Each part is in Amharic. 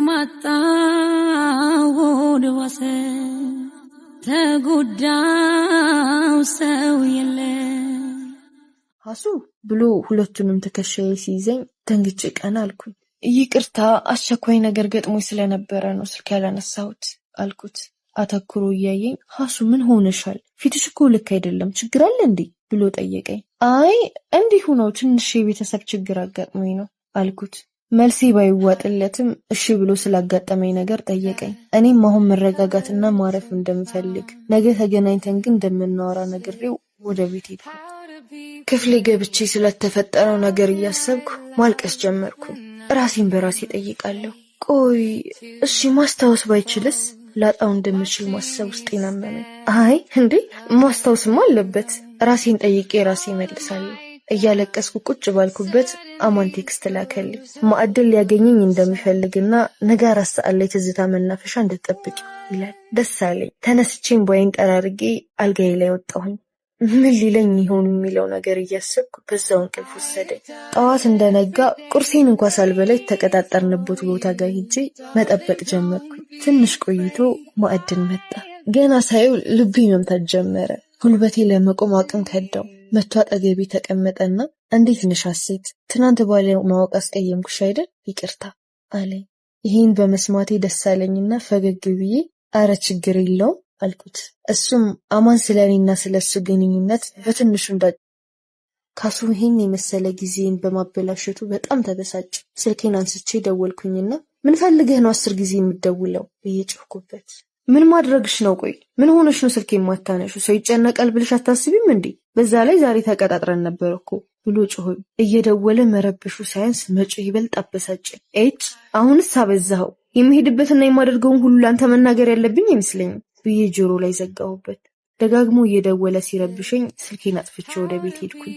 አቅማጣው ወደዋሰ ተጎዳው ሰው የለ ሀሱ ብሎ ሁለቱንም ተከሻዬ ሲይዘኝ ደንግጬ ቀና አልኩኝ። ይቅርታ አስቸኳይ ነገር ገጥሞኝ ስለነበረ ነው ስልክ ያላነሳሁት አልኩት። አተኩሮ እያየኝ ሀሱ ምን ሆነሻል? ፊትሽ እኮ ልክ አይደለም፣ ችግር አለ እንዴ ብሎ ጠየቀኝ። አይ እንዲሁ ነው፣ ትንሽ የቤተሰብ ችግር አጋጥሞኝ ነው አልኩት። መልሴ ባይዋጥለትም እሺ ብሎ ስላጋጠመኝ ነገር ጠየቀኝ። እኔም አሁን መረጋጋትና ማረፍ እንደምፈልግ ነገ ተገናኝተን ግን እንደምናወራ ነግሬው ወደ ቤት ሄድኩ። ክፍሌ ገብቼ ስለተፈጠረው ነገር እያሰብኩ ማልቀስ ጀመርኩኝ። ራሴን በራሴ ጠይቃለሁ። ቆይ እሺ ማስታወስ ባይችልስ? ላጣው እንደምችል ማሰብ ውስጤን አመመኝ። አይ እንዴ ማስታወስማ አለበት። ራሴን ጠይቄ ራሴ መልሳለሁ። እያለቀስኩ ቁጭ ባልኩበት አማን ቴክስት ላከልኝ። ማዕድል ሊያገኘኝ እንደሚፈልግና ነገ 4 ሰዓት ላይ ትዝታ መናፈሻ እንድትጠብቂ ይላል። ደስ አለኝ። ተነስቼም ባይን ጠራርጌ አልጋዬ ላይ ወጣሁኝ። ምን ሊለኝ ይሆን የሚለው ነገር እያሰብኩ በዛው እንቅልፍ ወሰደኝ። ጠዋት እንደነጋ ቁርሴን እንኳን ሳልበላ ተቀጣጠርንበት ቦታ ጋር ሄጄ መጠበቅ ጀመርኩ። ትንሽ ቆይቶ ማዕድን መጣ። ገና ሳየው ልቤ መምታት ጀመረ። ጉልበቴ ለመቆም አቅም ከዳው። መጥቶ አጠገቤ ተቀመጠና እንዴት ነሽ ሀሴት? ትናንት ባለማወቅ አስቀየምኩሽ አይደል? ይቅርታ አለኝ። ይሄን በመስማቴ ደስ አለኝና ፈገግ ብዬ አረ ችግር የለውም አልኩት። እሱም አማን ስለኔና ስለሱ ግንኙነት በትንሹ ካሱ ይሄን የመሰለ ጊዜን በማበላሸቱ በጣም ተበሳጭ። ስልኬን አንስቼ ደወልኩኝና ምን ፈልገህ ነው 10 ጊዜ የምትደውለው ብዬ ጮህኩበት። ምን ማድረግሽ ነው? ቆይ ምን ሆነሽ ነው ስልኬን ማታነሺው? ሰው ይጨነቃል ብለሽ አታስቢም እንዴ? በዛ ላይ ዛሬ ተቀጣጥረን ነበር እኮ ብሎ ጮኸኝ። እየደወለ መረብሹ ሳያንስ መጮህ ይበልጥ አበሳጨኝ። አሁንስ አበዛኸው። የሚሄድበትና የማደርገውን ሁሉ ላንተ መናገር ያለብኝ አይመስለኝም ብዬ ጆሮ ላይ ዘጋሁበት። ደጋግሞ እየደወለ ሲረብሸኝ ስልኬን አጥፍቼ ወደ ቤት ሄድኩኝ።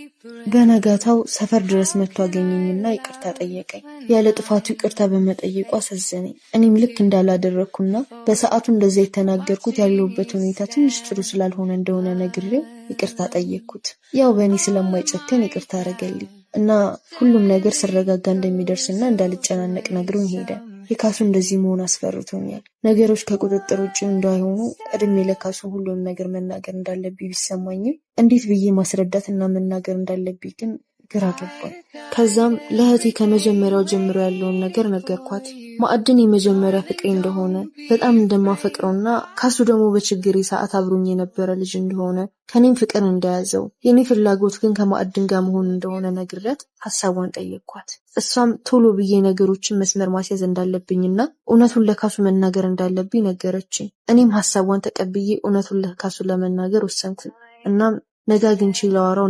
በነጋታው ሰፈር ድረስ መጥቶ አገኘኝና ይቅርታ ጠየቀኝ። ያለ ጥፋቱ ይቅርታ በመጠየቁ አሳዘነኝ። እኔም ልክ እንዳላደረኩና በሰዓቱ እንደዛ የተናገርኩት ያለውበት ሁኔታ ትንሽ ጥሩ ስላልሆነ እንደሆነ ነግሬው ይቅርታ ጠየቅኩት። ያው በእኔ ስለማይጨከን ይቅርታ አረገልኝ እና ሁሉም ነገር ስረጋጋ እንደሚደርስና እንዳልጨናነቅ ነግሮኝ ሄደ። የካሱ እንደዚህ መሆን አስፈርቶኛል። ነገሮች ከቁጥጥር ውጭ እንዳይሆኑ እድሜ ለካሱ ሁሉም ነገር መናገር እንዳለብኝ ቢሰማኝም እንዴት ብዬ ማስረዳትና መናገር እንዳለብኝ ግን ግራ ገባኝ። ከዛም ለእህቴ ከመጀመሪያው ጀምሮ ያለውን ነገር ነገርኳት። ማዕድን የመጀመሪያ ፍቅሬ እንደሆነ በጣም እንደማፈቅረውና ካሱ ደግሞ በችግሬ ሰዓት አብሮኝ የነበረ ልጅ እንደሆነ ከኔም ፍቅር እንደያዘው የኔ ፍላጎት ግን ከማዕድን ጋር መሆን እንደሆነ ነግሬያት ሐሳቧን ጠየቅኳት። እሷም ቶሎ ብዬ ነገሮችን መስመር ማስያዝ እንዳለብኝና እውነቱን ለካሱ መናገር እንዳለብኝ ነገረችኝ። እኔም ሐሳቧን ተቀብዬ እውነቱን ለካሱ ለመናገር ወሰንኩኝ። እናም ነገ አግኝቼ ላወራው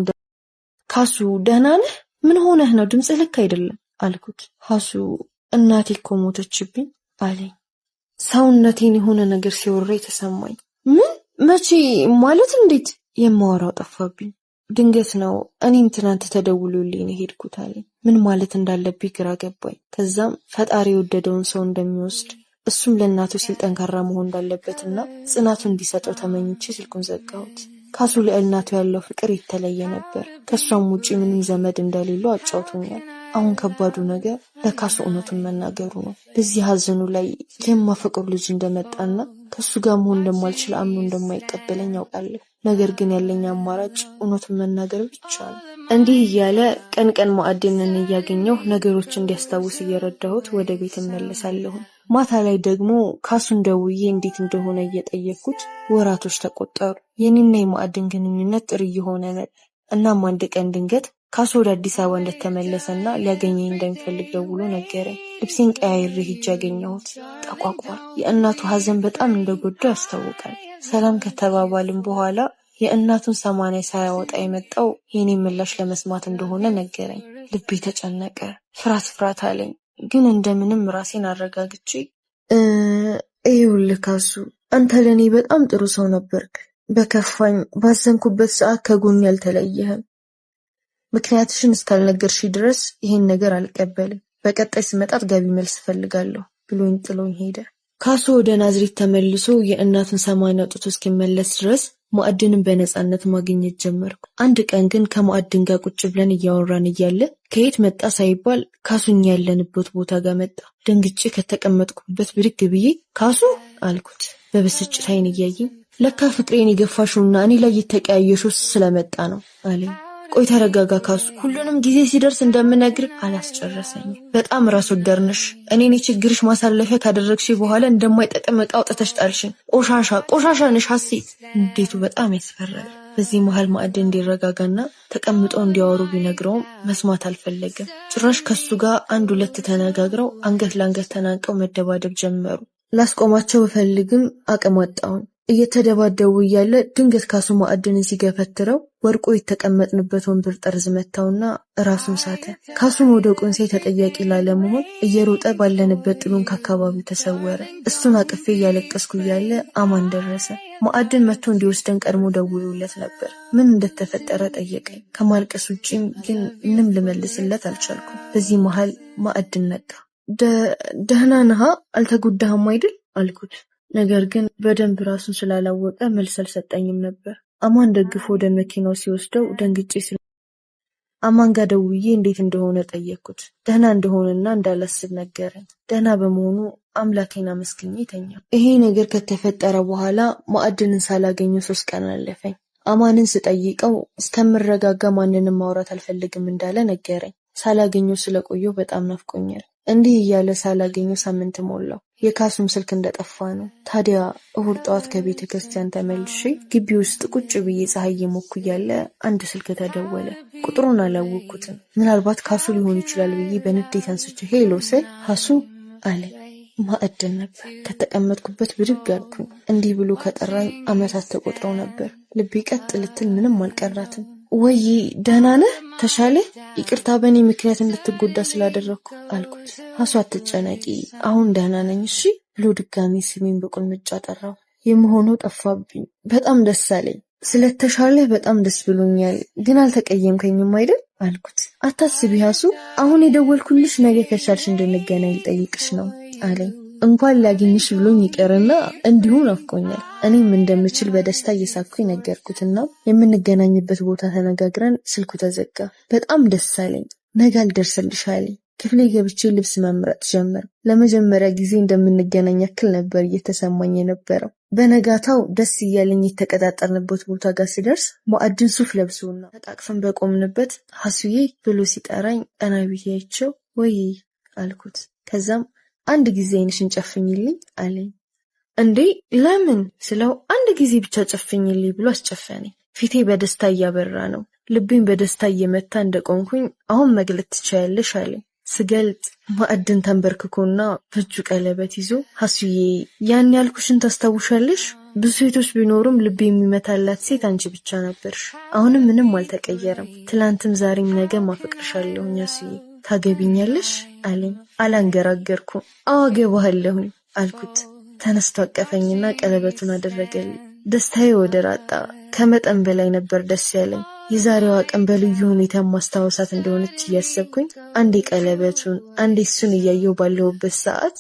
ካሱ ደህና ነህ? ምን ሆነህ ነው? ድምጽህ ልክ አይደለም አልኩት። ካሱ እናቴ እኮ ሞተችብኝ አለኝ። ሰውነቴን የሆነ ነገር ሲወረኝ ተሰማኝ። ምን? መቼ? ማለት እንዴት? የማወራው ጠፋብኝ። ድንገት ነው። እኔም ትናንት ተደውሎልኝ ነው ሄድኩት አለኝ። ምን ማለት እንዳለብኝ ግራ ገባኝ። ከዛም ፈጣሪ የወደደውን ሰው እንደሚወስድ እሱም ለእናቱ ሲል ጠንካራ መሆን እንዳለበትና ጽናቱ እንዲሰጠው ተመኝቼ ስልኩን ዘጋሁት። ካሱ ለእናቱ ያለው ፍቅር የተለየ ነበር። ከሷም ውጪ ምንም ዘመድ እንደሌለው አጫውቶኛል። አሁን ከባዱ ነገር ለካሱ እውነቱን መናገሩ ነው። በዚህ ሀዘኑ ላይ የማፈቅሩ ልጅ እንደመጣና ከሱ ጋር መሆን እንደማልችል አምኖ እንደማይቀበለኝ ያውቃለሁ። ነገር ግን ያለኝ አማራጭ እውነቱን መናገር ብቻ ነው። እንዲህ እያለ ቀን ቀን ማዕድንን እያገኘሁ ነገሮች እንዲያስታውስ እየረዳሁት ወደ ቤት እመለሳለሁ። ማታ ላይ ደግሞ ካሱን ደውዬ እንዴት እንደሆነ እየጠየቅኩት ወራቶች ተቆጠሩ። የኔና የማዕድን ግንኙነት ጥሩ እየሆነ መጣ። እናም አንድ ቀን ድንገት ካሱ ወደ አዲስ አበባ እንደተመለሰና ሊያገኘኝ እንደሚፈልግ ደውሎ ነገረኝ። ልብሴን ቀያይሬ ሄጄ ያገኘሁት ጠቋቋል። የእናቱ ሀዘን በጣም እንደጎዳው ያስታውቃል። ሰላም ከተባባልን በኋላ የእናቱን 80 ሳያወጣ የመጣው የኔ ምላሽ ለመስማት እንደሆነ ነገረኝ። ልቤ ተጨነቀ። ፍርሃት አለኝ። ግን እንደምንም ራሴን አረጋግቼ ይኸውልህ ካሱ፣ አንተ ለኔ በጣም ጥሩ ሰው ነበርክ። በከፋኝ ባዘንኩበት ሰዓት ከጎን ያልተለየህም። ምክንያትሽን እስካልነገርሽ ድረስ ይሄን ነገር አልቀበልም። በቀጣይ ስመጣ አጥጋቢ መልስ ፈልጋለሁ ብሎኝ ጥሎኝ ሄደ። ካሱ ወደ ናዝሬት ተመልሶ የእናቱን ሰማይ አውጥቶ እስኪመለስ ድረስ ማዕድንን በነፃነት ማግኘት ጀመርኩ። አንድ ቀን ግን ከማዕድን ጋር ቁጭ ብለን እያወራን እያለ ከየት መጣ ሳይባል ካሱኛ ያለንበት ቦታ ጋር መጣ። ደንግጬ ከተቀመጥኩበት ብድግ ብዬ ካሱ አልኩት። በብስጭት አይን እያየኝ ለካ ፍቅሬን የገፋሽውና እኔ ላይ የተቀያየሽው ስለመጣ ነው አለኝ። ቆይ ተረጋጋ ካሱ፣ ሁሉንም ጊዜ ሲደርስ እንደምነግር አላስጨረሰኝ። በጣም ራስ ወዳድ ነሽ። እኔን የችግርሽ ማሳለፊያ ካደረግሽ በኋላ እንደማይጠቅም ዕቃ አውጥተሽ ጣልሽኝ። ቆሻሻ ነሽ ሀሴት። እንዴቱ በጣም ያስፈራል። በዚህ መሃል ማዕድን እንዲረጋጋና ተቀምጠው እንዲያወሩ ቢነግረውም መስማት አልፈለገም። ጭራሽ ከሱ ጋር አንድ ሁለት ተነጋግረው አንገት ለአንገት ተናንቀው መደባደብ ጀመሩ። ላስቆማቸው ብፈልግም አቅም አጣሁኝ። እየተደባደቡ እያለ ድንገት ካሱ ማዕድንን ሲገፈትረው ወርቆ የተቀመጥንበት ወንበር ጠርዝ መታውና ራሱን ሳተ። ካሱን ወደ ቁንሴ ተጠያቂ ላለመሆን እየሮጠ ባለንበት ጥሉን ከአካባቢው ተሰወረ። እሱን አቅፌ እያለቀስኩ እያለ አማን ደረሰ። ማዕድን መጥቶ እንዲወስደን ቀድሞ ደውሎለት ነበር። ምን እንደተፈጠረ ጠየቀኝ። ከማልቀስ ውጪም ግን ምንም ልመልስለት አልቻልኩም። በዚህ መሃል ማዕድን ነቃ። ደህና ነህ? አልተጎዳህም አይደል አልኩት። ነገር ግን በደንብ ራሱን ስላላወቀ መልስ አልሰጠኝም ነበር። አማን ደግፎ ወደ መኪናው ሲወስደው ደንግጬ አማን ጋር ደውዬ እንዴት እንደሆነ ጠየቅኩት። ደህና እንደሆነና እንዳላስብ ነገረኝ። ደህና በመሆኑ አምላኬን አመስግኜ ተኛ። ይሄ ነገር ከተፈጠረ በኋላ ማዕድንን ሳላገኘው 3 ቀን አለፈኝ። አማንን ስጠይቀው እስከምረጋጋ ማንንም ማውራት አልፈልግም እንዳለ ነገረኝ። ሳላገኘው ስለቆየው በጣም ናፍቆኛል። እንዲህ እያለ ሳላገኘው ሳምንት ሞላው። የካሱም ስልክ እንደጠፋ ነው። ታዲያ እሁድ ጠዋት ከቤተ ክርስቲያን ተመልሼ ግቢ ውስጥ ቁጭ ብዬ ፀሐይ እየሞኩ እያለ አንድ ስልክ ተደወለ። ቁጥሩን አላወቅኩትም። ምናልባት ካሱ ሊሆን ይችላል ብዬ በንዴት አንስቼ ሄሎ ስል ካሱ አለ። ማዕድን ነበር። ከተቀመጥኩበት ብድግ አልኩኝ። እንዲህ ብሎ ከጠራኝ ዓመታት ተቆጥረው ነበር። ልቤ ቀጥ ልትል ምንም አልቀራትም። ወይ ደህና ነህ? ተሻለ? ይቅርታ በእኔ ምክንያት እንድትጎዳ ስላደረግኩ አልኩት። ካሱ አትጨነቂ፣ አሁን ደህና ነኝ እሺ ብሎ ድጋሚ ስሜን በቁልምጫ ጠራው። የምሆነው ጠፋብኝ። በጣም ደስ አለኝ። ስለተሻለ በጣም ደስ ብሎኛል። ግን አልተቀየምከኝም አይደል አልኩት። አታስቢ ካሱ፣ አሁን የደወልኩልሽ ነገ ከቻልሽ እንድንገናኝ ልጠይቅሽ ነው አለኝ። እንኳን ላግኝሽ ብሎኝ ይቀርና እንዲሁ ናፍቆኛል። እኔም እንደምችል በደስታ እየሳኩኝ ነገርኩትና የምንገናኝበት ቦታ ተነጋግረን ስልኩ ተዘጋ። በጣም ደስ አለኝ። ነገ አልደርስልሽ አለኝ። ክፍሌ ገብቼ ልብስ መምረጥ ጀመር። ለመጀመሪያ ጊዜ እንደምንገናኝ ያክል ነበር እየተሰማኝ የነበረው። በነጋታው ደስ እያለኝ የተቀጣጠርንበት ቦታ ጋር ሲደርስ ማዕድን ሱፍ ለብሶና ተቃቅፈን በቆምንበት ሀሱዬ ብሎ ሲጠራኝ ቀና ብዬ አይቼው ወይ አልኩት። ከዛም አንድ ጊዜ ዓይንሽን ጨፍኝልኝ አለኝ። እንዴ ለምን ስለው አንድ ጊዜ ብቻ ጨፍኝልኝ ብሎ አስጨፈነኝ። ፊቴ በደስታ እያበራ ነው። ልቤን በደስታ እየመታ እንደቆምኩኝ አሁን መግለጥ ትችያለሽ አለኝ። ስገልጥ ማዕድን ተንበርክኮና በእጁ ቀለበት ይዞ ሀሱዬ ያን ያልኩሽን ታስታውሻለሽ? ብዙ ሴቶች ቢኖሩም ልብ የሚመታላት ሴት አንቺ ብቻ ነበርሽ። አሁንም ምንም አልተቀየረም። ትላንትም ዛሬም ነገም አፈቅርሻለሁ ሀሱዬ፣ ታገቢኛለሽ አለኝ። አላንገራገርኩም። አገባሃለሁኝ አልኩት። ተነስቶ አቀፈኝና ቀለበቱን አደረገልኝ። ደስታዬ ወደር አጣ። ከመጠን በላይ ነበር ደስ ያለኝ። የዛሬዋ ቀን በልዩ ሁኔታ ማስታወሳት እንደሆነች እያሰብኩኝ አንዴ ቀለበቱን አንዴ እሱን እያየሁ ባለሁበት ሰዓት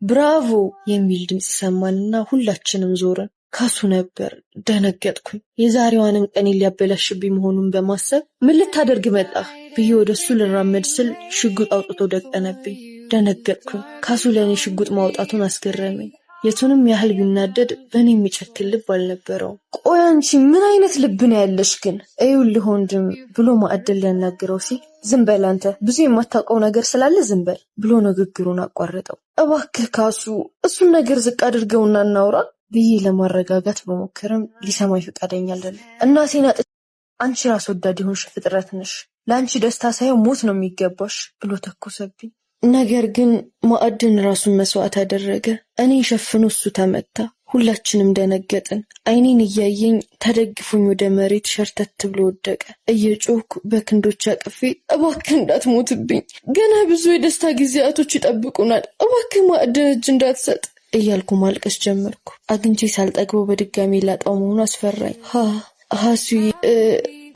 ብራቮ የሚል ድምፅ ሰማንና ሁላችንም ዞርን። ካሱ ነበር። ደነገጥኩኝ። የዛሬዋንም ቀን ሊያበላሽብኝ መሆኑን በማሰብ ምን ልታደርግ መጣህ ብዬ ወደሱ ልራመድ ስል ሽጉጥ አውጥቶ ደቀነብኝ። ደነገጥኩኝ። ካሱ ለእኔ ሽጉጥ ማውጣቱን አስገረመኝ። የቱንም ያህል ቢናደድ በእኔ የሚጨክል ልብ አልነበረውም። ቆይ አንቺ ምን አይነት ልብ ነው ያለሽ ግን? ይኸውልህ ወንድም ብሎ ማዕድን ሊያናግረው ሲል ዝም በል አንተ፣ ብዙ የማታውቀው ነገር ስላለ ዝም በል ብሎ ንግግሩን አቋረጠው። እባክህ ካሱ እሱን ነገር ዝቅ አድርገውና እናውራ ብዬ ለማረጋጋት በሞከርም ሊሰማኝ ፈቃደኛ አይደለም። እናቴን አንቺ ራስ ወዳድ የሆንሽ ፍጥረት ነሽ፣ ለአንቺ ደስታ ሳይሆን ሞት ነው የሚገባሽ ብሎ ተኮሰብኝ። ነገር ግን ማዕድን ራሱን መስዋዕት አደረገ። እኔን ሸፍኖ እሱ ተመታ። ሁላችንም ደነገጥን። ዓይኔን እያየኝ ተደግፎኝ ወደ መሬት ሸርተት ብሎ ወደቀ። እየጮህኩ በክንዶች አቅፌ እባክህ እንዳትሞትብኝ፣ ገና ብዙ የደስታ ጊዜያቶች ይጠብቁናል፣ እባክህ ማዕድን እጅ እንዳትሰጥ እያልኩ ማልቀስ ጀመርኩ። አግኝቼ ሳልጠግበው በድጋሚ ላጣው መሆኑ አስፈራኝ። ሀሱዬ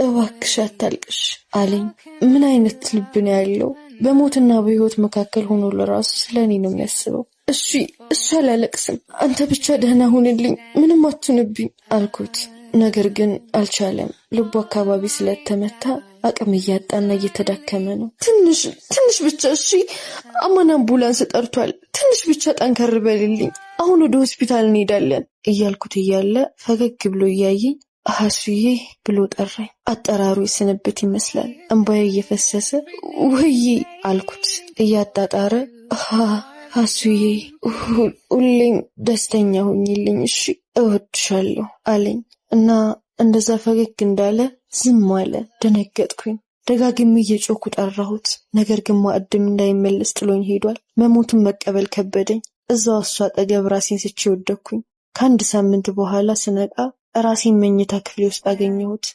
እባክሽ አታልቅሽ አለኝ። ምን አይነት ልብ ነው ያለው? በሞትና በህይወት መካከል ሆኖ ለራሱ ስለኔ ነው የሚያስበው። እሺ አላለቅስም፣ አንተ ብቻ ደህና ሁንልኝ፣ ምንም አትሁንብኝ አልኩት። ነገር ግን አልቻለም። ልቡ አካባቢ ስለተመታ አቅም እያጣና እየተዳከመ ነው። ትንሽ ብቻ እሺ፣ አማን አምቡላንስ ጠርቷል፣ ትንሽ ብቻ ጠንከር በልልኝ፣ አሁን ወደ ሆስፒታል እንሄዳለን እያልኩት እያለ ፈገግ ብሎ እያየኝ ሀሱዬ ብሎ ጠራኝ። አጠራሩ ስንብት ይመስላል። እንባዬ እየፈሰሰ ወይ አልኩት እያጣጣረ። ሀሱዬ ሁሌም ደስተኛ ሁኝልኝ እሺ፣ እወድሻለሁ አለኝ እና እንደዛ ፈገግ እንዳለ ዝም አለ። ደነገጥኩኝ። ደጋግሜ እየጮኩ ጠራሁት። ነገር ግን ማዕድም እንዳይመለስ ጥሎኝ ሄዷል። መሞቱን መቀበል ከበደኝ። እዛው እሱ አጠገብ ራሴን ስቼ ወደኩኝ። ከአንድ ሳምንት በኋላ ስነቃ ራሴን መኝታ ክፍሌ ውስጥ አገኘሁት።